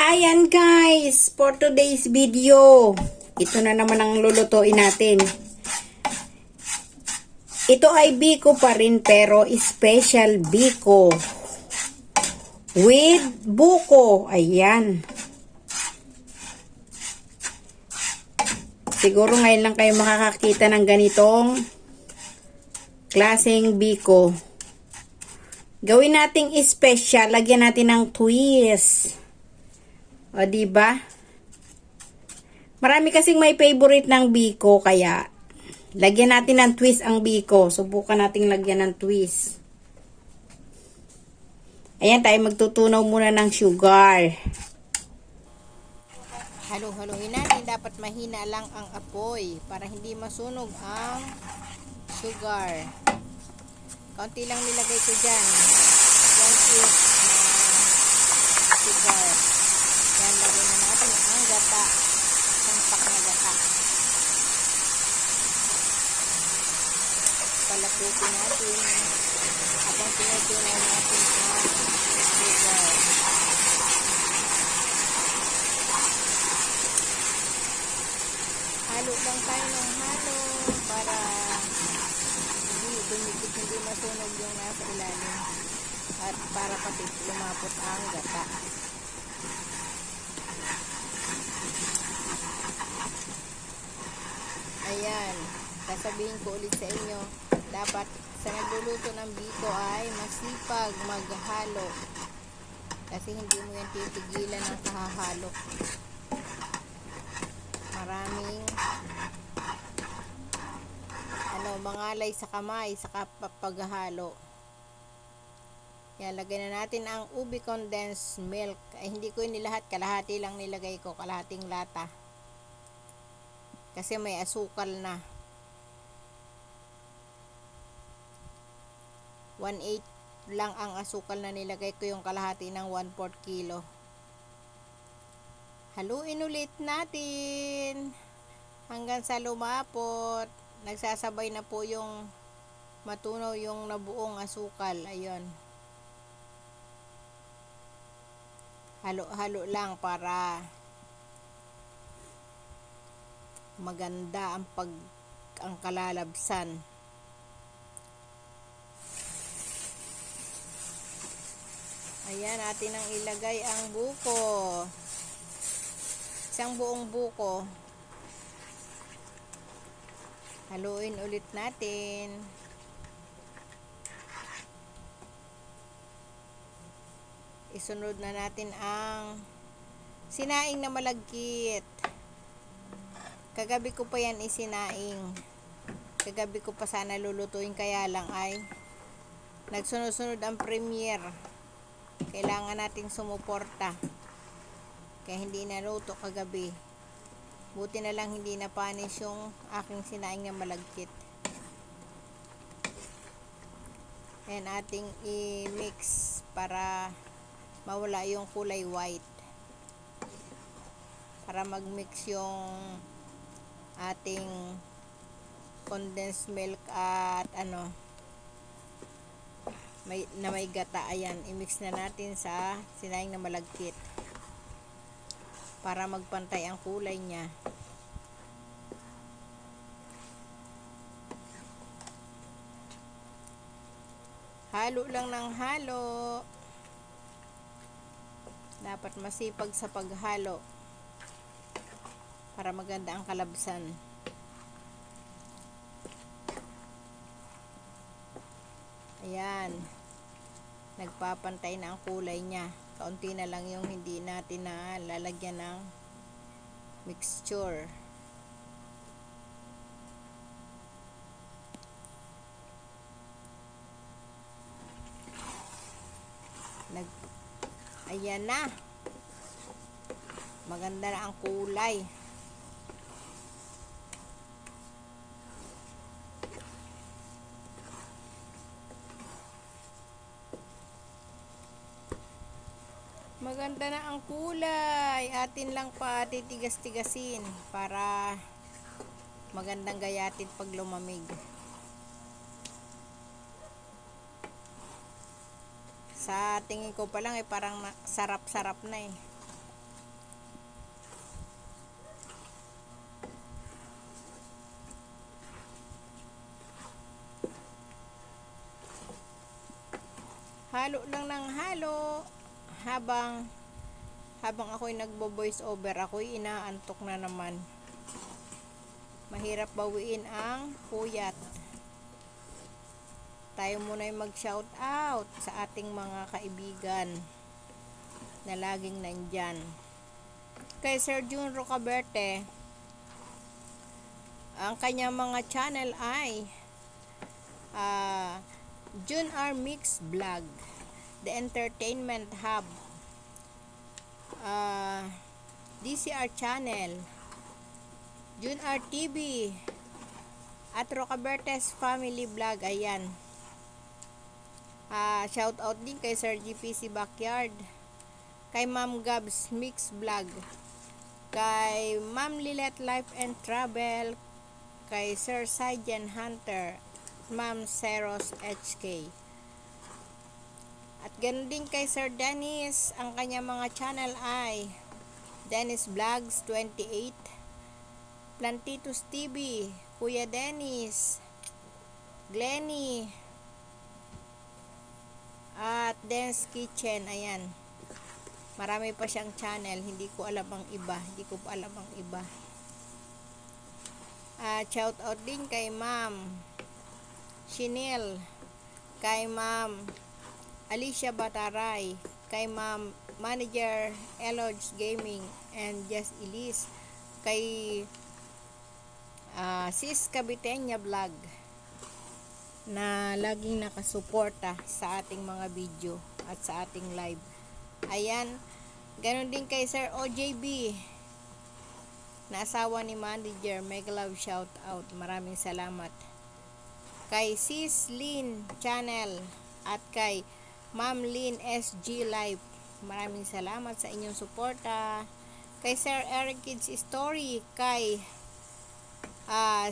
Ayan guys, for today's video, ito na naman ang lulutuin natin. Ito ay biko pa rin pero special biko with buko. Ayan. Siguro ngayon lang kayo makakakita ng ganitong klaseng biko. Gawin nating special, lagyan natin ng twist. O, diba? Marami kasing may favorite ng biko, kaya lagyan natin ng twist ang biko. Subukan nating lagyan ng twist. Ayan, tayo magtutunaw muna ng sugar. Halo-haloin natin. Dapat mahina lang ang apoy para hindi masunog ang sugar. Kaunti lang nilagay ko dyan. 1 inch na sugar. Yan, lagay na natin ang gata. Sampak na gata. Palaputin natin. Habang tinutunaw natin ang sugar. Halo lang tayo ng halo para hindi dumikit, hindi masunog yung nasa ilalim. At para pati lumapot ang gata. Ayan, sasabihin ko ulit sa inyo, dapat sa nagluluto ng biko ay masipag maghalo. Kasi hindi mo yan titigilan ng kahahalo. Maraming mangalay sa kamay sa paghahalo. Yan, lagay na natin ang ubi condensed milk. Ay, hindi ko inilahat, kalahati lang nilagay ko, kalahating lata. Kasi may asukal na. 1/8 lang ang asukal na nilagay ko, yung kalahati ng 1/4 kilo. Haluin ulit natin hanggang sa lumapot. Nagsasabay na po yung matunaw yung nabuong asukal. Ayun. Halo-halo lang para maganda ang kalalabsan. Ayan, atin ang ilagay ang buko. Isang buong buko. Haluin ulit natin. Isunod na natin ang sinaing na malagkit. Kagabi ko pa yan isinaing. Kagabi ko pa sana lulutuin, kaya lang ay nagsunod-sunod ang premiere. Kailangan nating sumuporta. Kaya hindi naluto kagabi. Buti na lang hindi napanis yung aking sinaing na malagkit. Ayan, ating i-mix para mawala yung kulay white. Para mag-mix yung ating condensed milk at may gata. Ayan, i-mix na natin sa sinaing na malagkit para magpantay ang kulay niya. Halo lang ng halo. Dapat masipag sa paghalo para maganda ang kalabsan. Ayan, nagpapantay na ang kulay niya. Kaunti na lang yung hindi natin na lalagyan ng mixture. Ayan na. Maganda na ang kulay. Maganda na ang kulay. Atin lang pa titigas-tigasin para magandang gayatin pag lumamig. Sa tingin ko pa lang parang sarap-sarap na eh. halo lang ng halo. Habang ako'y nagbo-voice over, ako'y inaantok na naman. Mahirap bawiin ang puyat. Tayo muna ay mag-shout out sa ating mga kaibigan na laging nandyan. Kay Sir Jun Rocaberte, ang kanyang mga channel ay Jun R Mix Vlog, The Entertainment Hub, DCR Channel, Jun R TV, at Rocaberte's Family Vlog. Ayan. Shout out din kay Sir GPC Backyard, kay Ma'am Gabs Mix Vlog, kay Ma'am Lilet Life and Travel, kay Sir Saijan Hunter, Ma'am Seros HK. At ganoon din kay Sir Dennis, ang kanya mga channel ay Dennis Vlogs 28, Plantitos TV, Kuya Dennis, Glenny, at Den's Kitchen. Ayan. Marami pa siyang channel, hindi ko alam ang iba. Shout out din kay Ma'am Chinel, kay Ma'am Alicia Bataray, kay Ma'am Manager Eloge Gaming and Just Elise, kay Sis Cabitenya Vlog na laging nakasuporta sa ating mga video at sa ating live. Ayan, ganun din kay Sir OJB na asawa ni Manager. Mega love shout out, maraming salamat. Kay Sis Lynn Channel at kay Ma'am Lynn SG Live, maraming salamat sa inyong suporta. Kay Sir Eric Kids Story, kay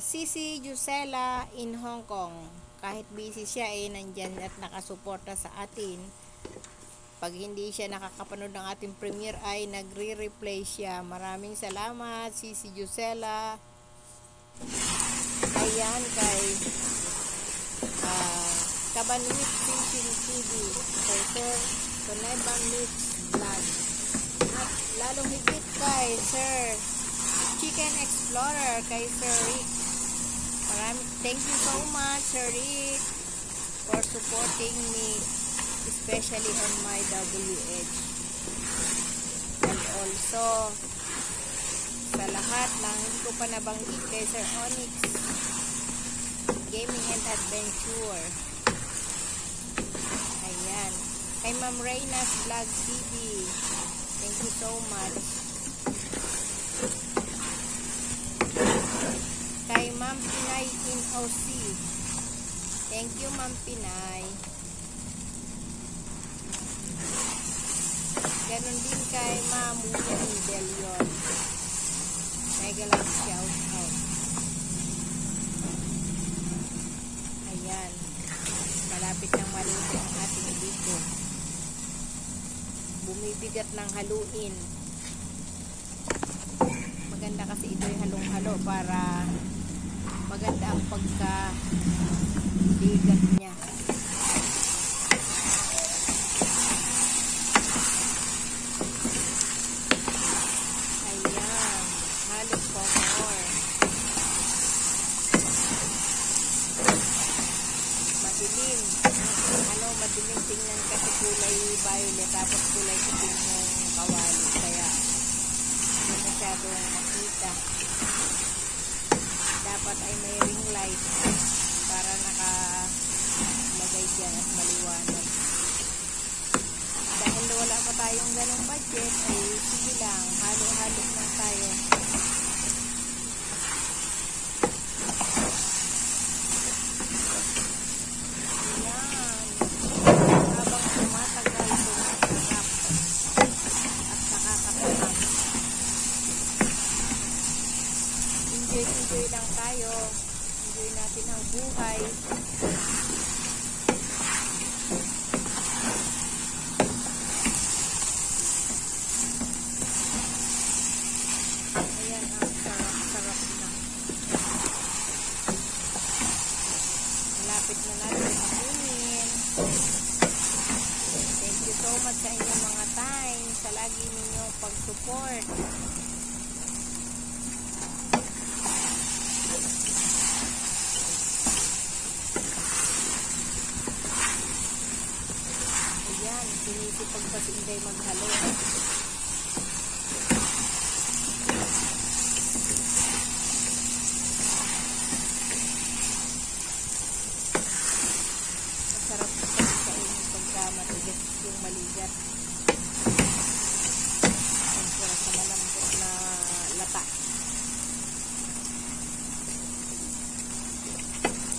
Sisi Jusela in Hong Kong, kahit busy siya nandyan at nakasuporta sa atin. Pag hindi siya nakakapanood ng ating premiere ay nagre-replay siya. Maraming salamat Sisi Jusela. Ayan, kay Kabanwit Fishing TV, kay Sir Toneba Mix Vlog, at lalong higit kay Sir Chicken Explorer, kay Sir Rick. Thank you so much Sir Rick for supporting me, especially on my WH. And also sa lahat ng hindi ko pa nabanggit, kay Sir Onyx Gaming and Adventure. Ayan. Kay Ma'am Reyna's Vlog TV, thank you so much. Kay Ma'am Pinay in OC, thank you Ma'am Pinay. Ganon din kay Ma'am Winnie Del Yon, mega love shout out. Ayan, malapit nang maluto ang ating video. Bumibigat ng haluin. Maganda kasi ito'y halong-halo para maganda ang pagka-bigat niya. Ayan, halo po more. Madilim. Madilim tingnan kasi kulay violet, tapos kulay itim yung kawali, kaya hindi masyadong makita. Dapat ay may ring light para nakalagay dyan at maliwanag. Dahil wala pa tayong ganong budget, ay sige lang, halo-halo lang tayo. Enjoy lang tayo. Enjoy natin ang buhay. Ayan, ang sarap-sarap na. Malapit na natin pakunin. sa inyong mga time, sa lagi ninyong pag-support. Ayan, sinisipag pa si Inday maghalo. Masarap pa sa inyong pagka matigas yung maligat. Para sa malambot na lata.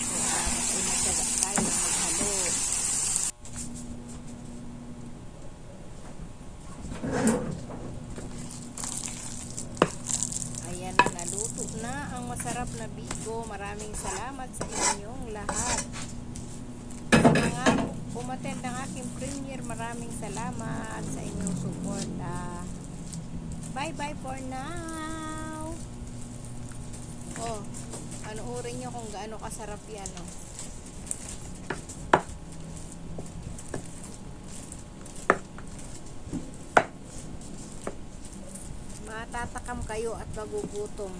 So, dapat ay magsaga tayo maghalo. Ayan na, naluto na ang masarap na bigo. Maraming salamat sa inyong lahat. Sa mga umattend ng aking premiere, maraming salamat sa inyong support. Bye-bye for now. Oh, panoorin nyo kung gaano kasarap yan. Oh. Matatakam kayo at magugutom.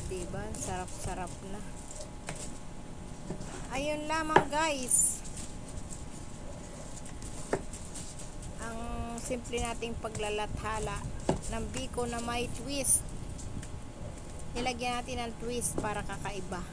Diba? Sarap-sarap na. Ayun lamang guys. Ang simple nating paglalathala ng biko na may twist. Nilagyan natin ng twist para kakaiba.